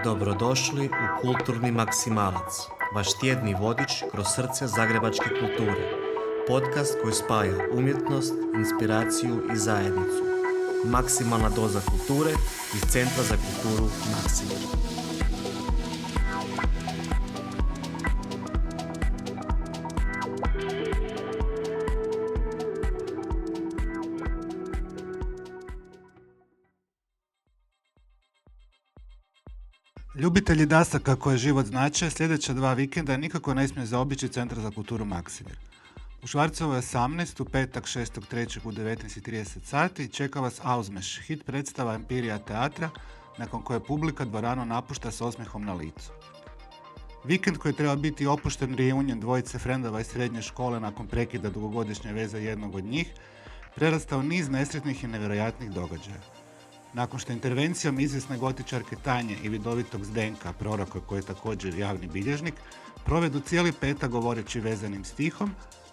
Dobrodošli u Kulturni maksimalac, vaš tjedni vodič kroz srce zagrebačke kulture. Podcast koji spaja umjetnost, inspiraciju i zajednicu. Maksimalna doza kulture iz Centra za kulturu Maksimir. Ljubitelji dasaka koje život znače, sljedeća 2 vikenda nikako ne smije zaobići Centar za kulturu Maksimir. U Švarcovoj 18. u petak 6.3. u 19.30 sati čeka vas Auzmeš, hit predstava Empirija teatra, nakon koje publika dvoranu napušta s osmijehom na licu. Vikend koji treba biti opušten reunion dvojice frendova iz srednje škole nakon prekida dugogodišnje veze jednog od njih, prerastao niz nesretnih i nevjerojatnih događaja. Nakon što intervencijom izvjesne gotičarke Tanje i vidovitog Zdenka, proroka koji je također javni bilježnik, provedu cijeli petak govoreći vezanim stihom,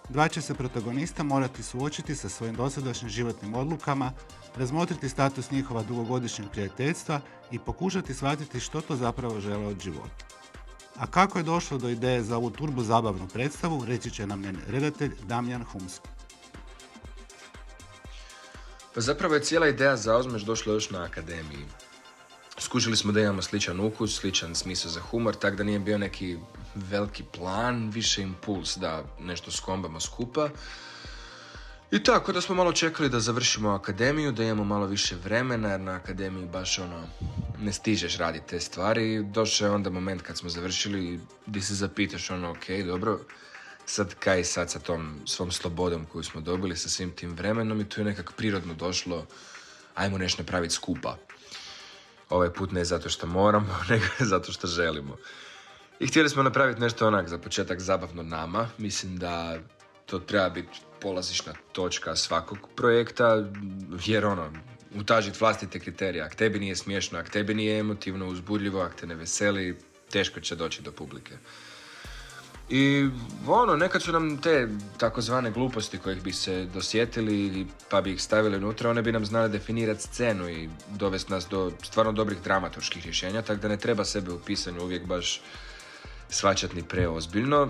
2 će se protagonista morati suočiti sa svojim dosadašnjim životnim odlukama, razmotriti status njihova dugogodišnjeg prijateljstva i pokušati shvatiti što to zapravo žele od života. A kako je došlo do ideje za ovu turbo zabavnu predstavu, reći će nam njen redatelj Damjan Humski. Pa zapravo je cijela ideja za Auzmeš došla još na akademiji. Skužili smo da imamo sličan ukus, sličan smisao za humor, tako da nije bio neki veliki plan, više impuls da nešto skombamo skupa. I tako da smo malo čekali da završimo akademiju, da imamo malo više vremena, jer na akademiji baš ne stižeš raditi te stvari. Došao je onda moment kad smo završili gdje se zapitaš ok, dobro, sad kaj sad sa tom svom slobodom koju smo dobili, sa svim tim vremenom, i tu je nekako prirodno došlo, ajmo nešto napraviti skupa. Ovaj put ne zato što moramo, nego zato što želimo. I htjeli smo napraviti nešto za početak zabavno nama. Mislim da to treba biti polazišna točka svakog projekta, jer utažiti vlastite kriterije. Ako tebi nije smiješno, ako tebi nije emotivno, uzbudljivo, ako te ne veseli, teško će doći do publike. I nekad su nam te takozvane gluposti kojih bi se dosjetili pa bi ih stavili unutra, one bi nam znale definirati scenu i dovesti nas do stvarno dobrih dramaturških rješenja, tako da ne treba sebe u pisanju uvijek baš shvaćati ni preozbiljno.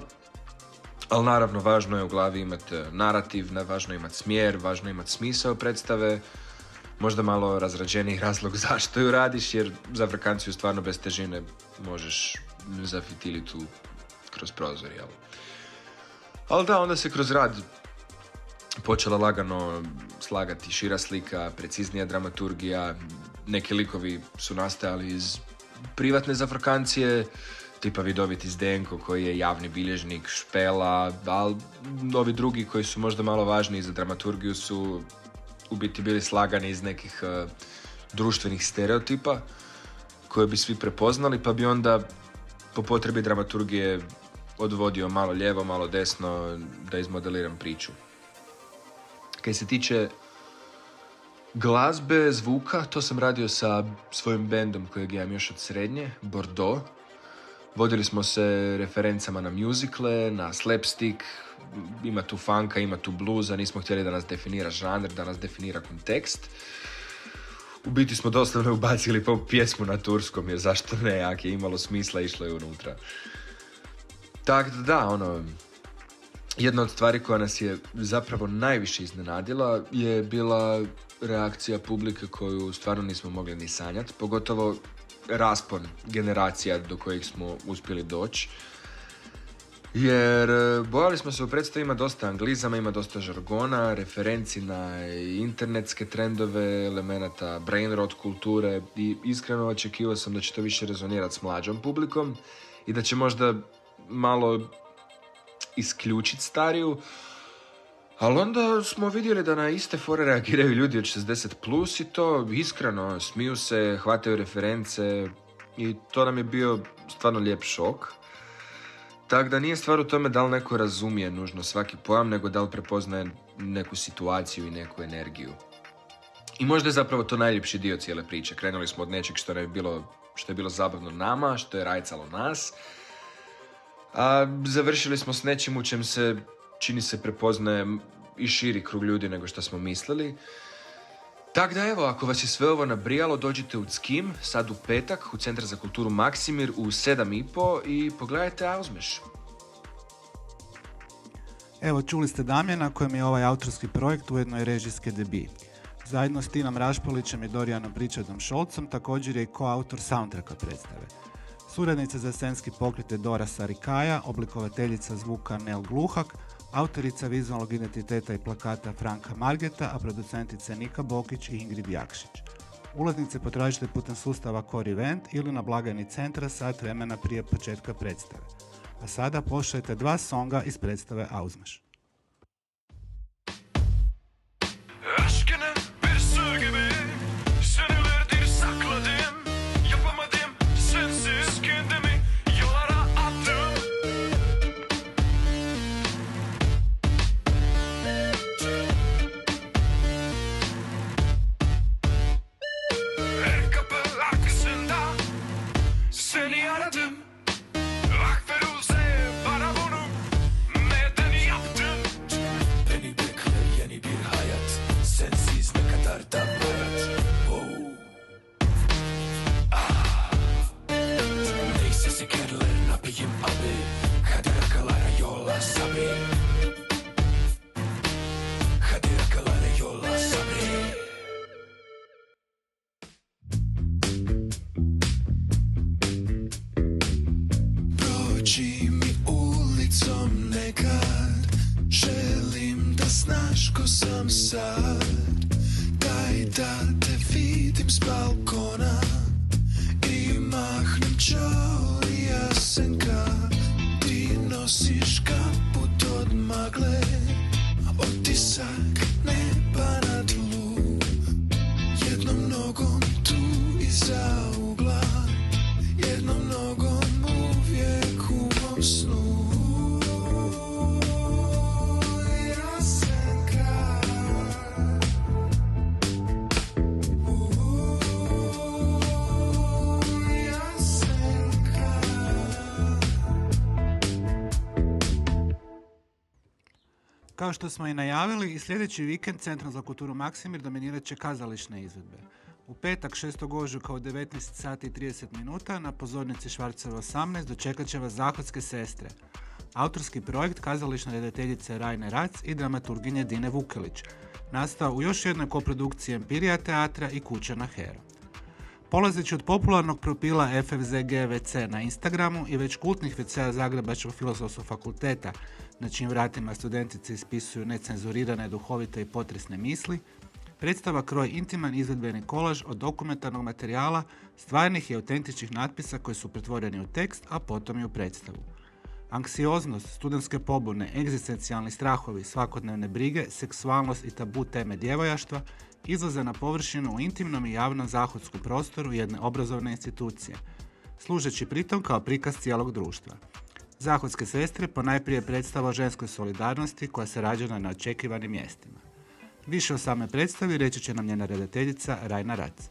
Ali naravno važno je u glavi imati narativ, važno je imati smjer, važno je imati smisao predstave, možda malo razrađeniji razlog zašto ju radiš, jer za frkanciju stvarno bez težine možeš zafitiliti kroz prozor, jel? Ali da, onda se kroz rad počela lagano slagati šira slika, preciznija dramaturgija. Neki likovi su nastajali iz privatne zafrkancije, tipa vidoviti Zdenko koji je javni bilježnik, Špela, ali ovi drugi koji su možda malo važniji za dramaturgiju su u biti bili slagani iz nekih društvenih stereotipa koje bi svi prepoznali, pa bi onda po potrebi dramaturgije odvodio malo lijevo, malo desno da izmodeliram priču. Kaj se tiče glazbe, zvuka, to sam radio sa svojim bendom kojeg imam još od srednje, Bordeaux. Vodili smo se referencama na muzikle, na slapstick, ima tu funka, ima tu bluza, nismo htjeli da nas definira žanr, da nas definira kontekst. U biti smo doslovno ubacili pjesmu na turskom, jer zašto ne, ako je imalo smisla, išlo je unutra. Tako da, jedna od stvari koja nas je zapravo najviše iznenadila je bila reakcija publike koju stvarno nismo mogli ni sanjati, pogotovo raspon generacija do kojih smo uspjeli doći. Jer bojali smo se u predstavi, ima dosta anglizama, ima dosta žargona, referenci na internetske trendove, elemenata brain rot kulture, i iskreno očekivao sam da će to više rezonirati s mlađom publikom i da će možda malo isključiti stariju. Ali onda smo vidjeli da na iste fore reagiraju ljudi od 60+, i to iskreno, smiju se, hvataju reference, i to nam je bio stvarno lijep šok. Tako da nije stvar u tome da li neko razumije nužno svaki pojam, nego da li prepoznaje neku situaciju i neku energiju. I možda je zapravo to najljepši dio cijele priče. Krenuli smo od nečeg što je bilo zabavno nama, što je rajcalo nas, a završili smo s nečim u čem se, čini se, prepoznaje i širi krug ljudi nego što smo mislili. Tako da evo, ako vas je sve ovo nabrijalo, dođite u Ckim, sad u petak, u Centar za kulturu Maksimir u 7:30 i pogledajte Auzmeš. Evo, čuli ste Damjana kojem je ovaj autorski projekt ujedno i režijski debi. Zajedno s Tinom Rašpolićem i Dorijanom Pričardom Šolcom također je i koautor soundtracka predstave. Suradnica za scenski pokret je Dora Sarikaja, oblikovateljica zvuka Nel Gluhak, autorica vizualnog identiteta i plakata Franka Margeta, a producentica Nika Bokić i Ingrid Jakšić. Ulaznice potražite putem sustava Core Event ili na blagajni centra sat vremena prije početka predstave. A sada poslušajte 2 songa iz predstave Auzmeš. Aşkını bir sır gibi senelerdir sakladım. Yapamadım sensiz kendimi yollara attım. Her kapı arkasında seni aradım. Ah Feruze, bana bunu neden yaptın? Beni bekler yeni bir hayat, sensiz ne kadar da hayat. Oh. Ah. Neyse sikerler ne yapayım abi, hadi akalara yolla sabri. Hadi akalara yolla sabri. Prođi mi ulicom nekad, želim da znaš ko sam sad. Daj da te vidim s balkona i mahnem čoli jasenka. Ti nosiš kaput od magle, otisak neba na tlu. Jednom nogom tu iza ugla, jednom nogom uvijek u mom snu. Jasenka. Jasenka. Kao što smo i najavili, i sljedeći vikend Centrom za kulturu Maksimir dominirat će kazališne izvedbe. U petak 6. ožujka u 19 sati i 30 minuta na pozornici Švarcova 18 dočekat će vas Zahodske sestre. Autorski projekt kazališne redateljice Rajne Rac i dramaturginje Dine Vukelić, nastao u još jednoj koprodukciji Empirija teatra i Kuća na Hero. Polazeći od popularnog profila FFZG WC na Instagramu i već kultnih WC-a Zagrebačkog filozofskog fakulteta, na čijim vratima studentice ispisuju necenzurirane, duhovite i potresne misli, predstava kroji intiman izvedbeni kolaž od dokumentarnog materijala, stvarnih i autentičnih natpisa koji su pretvoreni u tekst, a potom i u predstavu. Anksioznost, studentske pobune, egzistencijalni strahovi, svakodnevne brige, seksualnost i tabu teme djevojaštva izlaze na površinu u intimnom i javnom zahodskom prostoru jedne obrazovne institucije, služeći pritom kao prikaz cijelog društva. Zahodske sestre ponajprije predstava o ženskoj solidarnosti koja se rađa na neočekivanim mjestima. Više o same predstavi reći će nam njena redateljica Rajna Rac.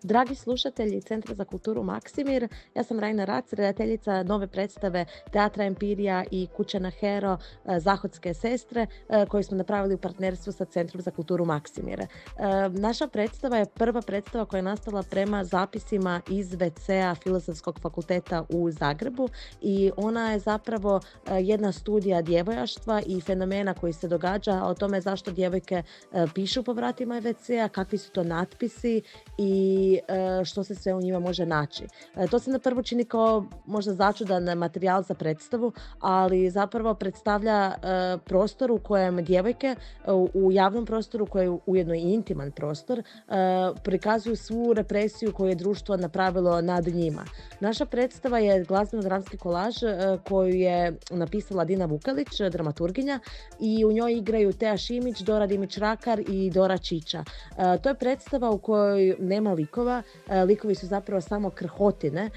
Dragi slušatelji Centra za kulturu Maksimir, ja sam Rajna Rac, redateljica nove predstave Teatra Empirija i Kuća na Hero, Zahodske sestre, koju smo napravili u partnerstvu sa Centrom za kulturu Maksimir. Naša predstava je prva predstava koja je nastala prema zapisima iz WC-a Filozofskog fakulteta u Zagrebu i ona je zapravo jedna studija djevojaštva i fenomena koji se događa o tome zašto djevojke pišu po vratima WC-a, kakvi su to natpisi i što se sve u njima može naći. To se na prvo čini kao možda začudan materijal za predstavu, ali zapravo predstavlja prostor u kojem djevojke u javnom prostoru, koji je ujedno i intiman prostor, prikazuju svu represiju koju je društvo napravilo nad njima. Naša predstava je glazbeno-dramski kolaž koju je napisala Dina Vukelić, dramaturginja, i u njoj igraju Teja Šimić, Dora Dimić-Rakar i Dora Čiča. To je predstava u kojoj nema likova, likova. Likovi su zapravo samo krhotine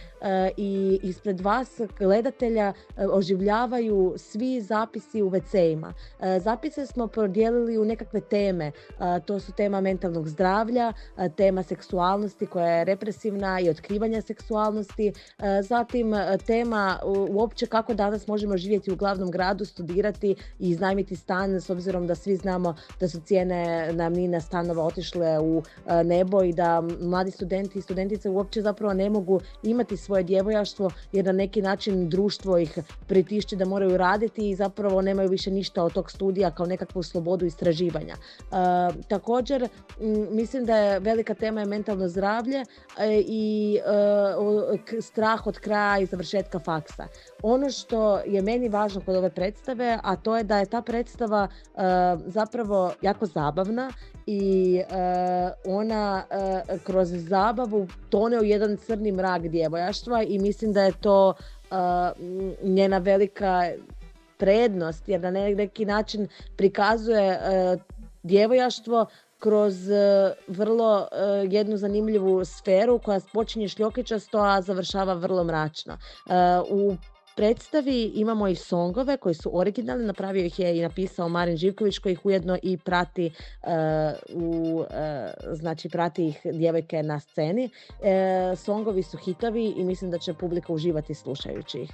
i ispred vas, gledatelja, oživljavaju svi zapisi u WC-ima. Zapise smo podijelili u nekakve teme. To su tema mentalnog zdravlja, tema seksualnosti koja je represivna i otkrivanja seksualnosti, zatim tema uopće kako danas možemo živjeti u glavnom gradu, studirati i iznajmiti stan, s obzirom da svi znamo da su cijene najamnina stanova otišle u nebo i da mladi studenti i studentice uopće zapravo ne mogu imati svoje djevojaštvo jer na neki način društvo ih pritišće da moraju raditi i zapravo nemaju više ništa od tog studija kao nekakvu slobodu istraživanja. Također, mislim da je velika tema je mentalno zdravlje i strah od kraja i završetka faksa. Ono što je meni važno kod ove predstave, a to je da je ta predstava zapravo jako zabavna i ona kroz zabavu tone u jedan crni mrak djevojaštva i mislim da je to njena velika prednost jer na neki način prikazuje djevojaštvo kroz vrlo jednu zanimljivu sferu koja počinje šljokičasto, a završava vrlo mračno. U predstavi imamo i songove koji su originalni, napravio ih je i napisao Marin Živković koji ih ujedno i prati znači prati ih djevojke na sceni. Songovi su hitovi i mislim da će publika uživati slušajući ih.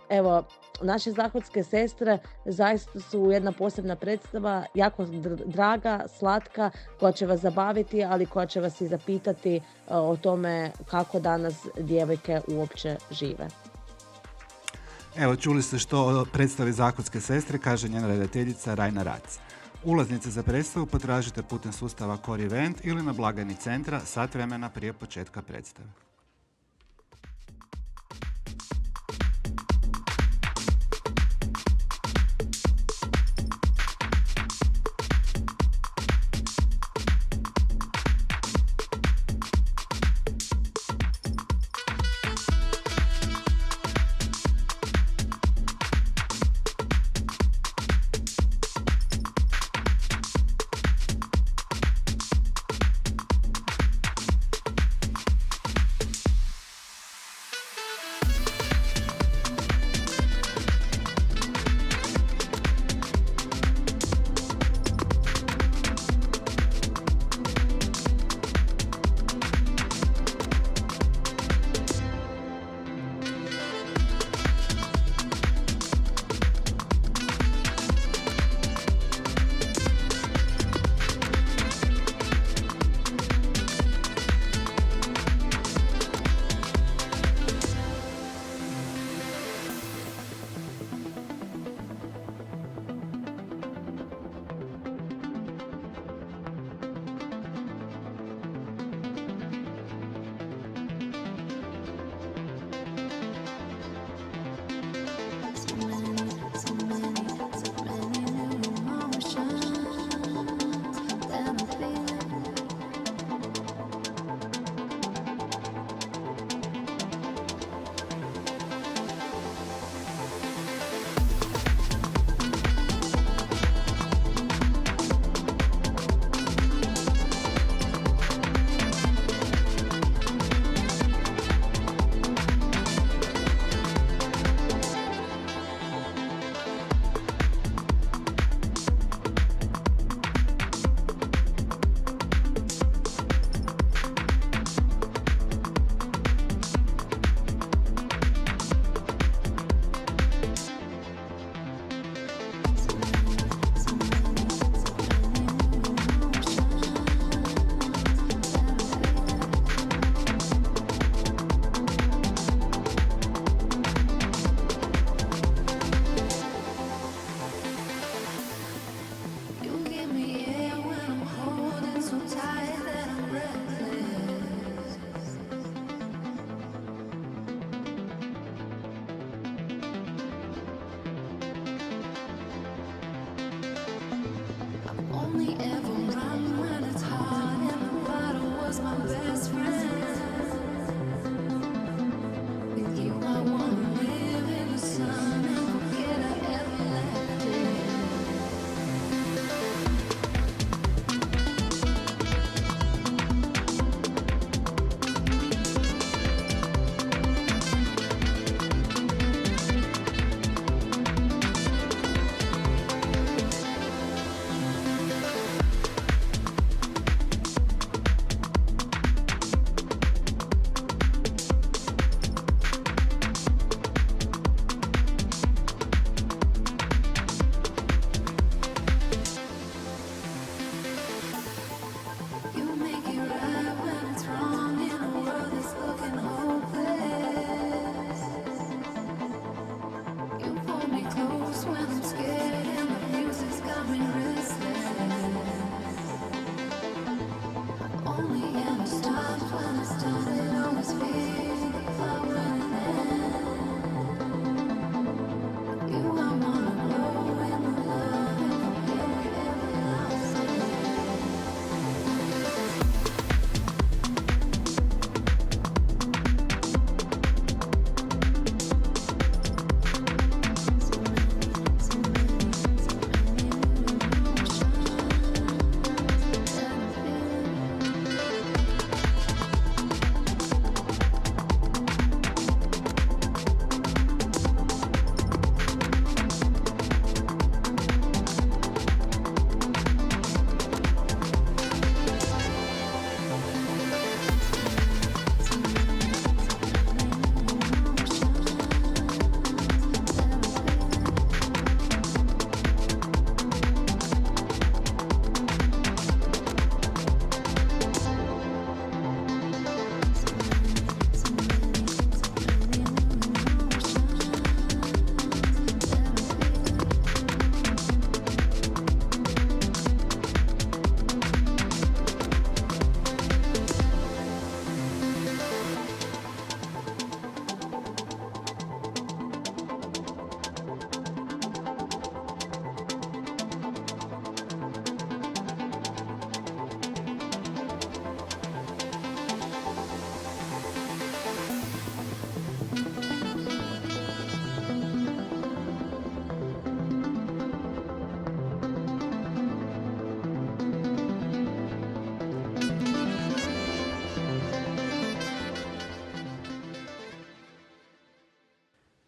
Evo, naše Zahodske sestre zaista su jedna posebna predstava, jako draga, slatka, koja će vas zabaviti, ali koja će vas i zapitati o tome kako danas djevojke uopće žive. Evo, čuli ste što o predstavi Zahodske sestre kaže njena redateljica Rajna Rac. Ulaznice za predstavu potražite putem sustava Core Event ili na blagajni centra sat vremena prije početka predstave.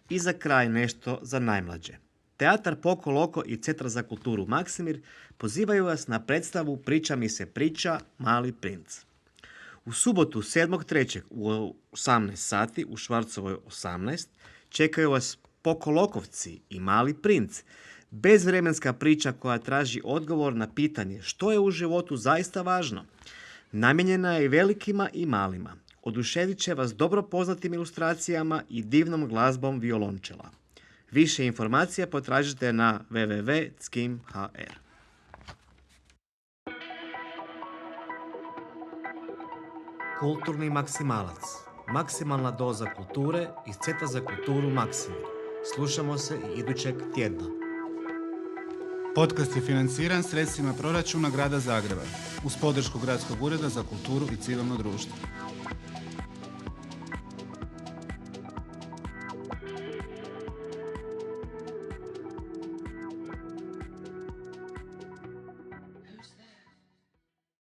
I za kraj nešto za najmlađe. Teatar Poco Loco i Centar za kulturu Maksimir pozivaju vas na predstavu Priča mi se priča, Mali princ. U subotu 7.3. u 18 sati u Švarcovoj 18 čekaju vas Poco Lokovci i Mali princ. Bezvremenska priča koja traži odgovor na pitanje što je u životu zaista važno. Namijenjena je i velikima i malima. Oduševit će vas dobro poznatim ilustracijama i divnom glazbom violončela. Više informacija potražite na www.skim.hr. Kulturni maksimalac. Maksimalna doza kulture iz Centra za kulturu Maksimir. Slušamo se i idućeg tjedna. Podcast je financiran sredstvima proračuna Grada Zagreba uz podršku Gradskog ureda za kulturu i civilno društvo.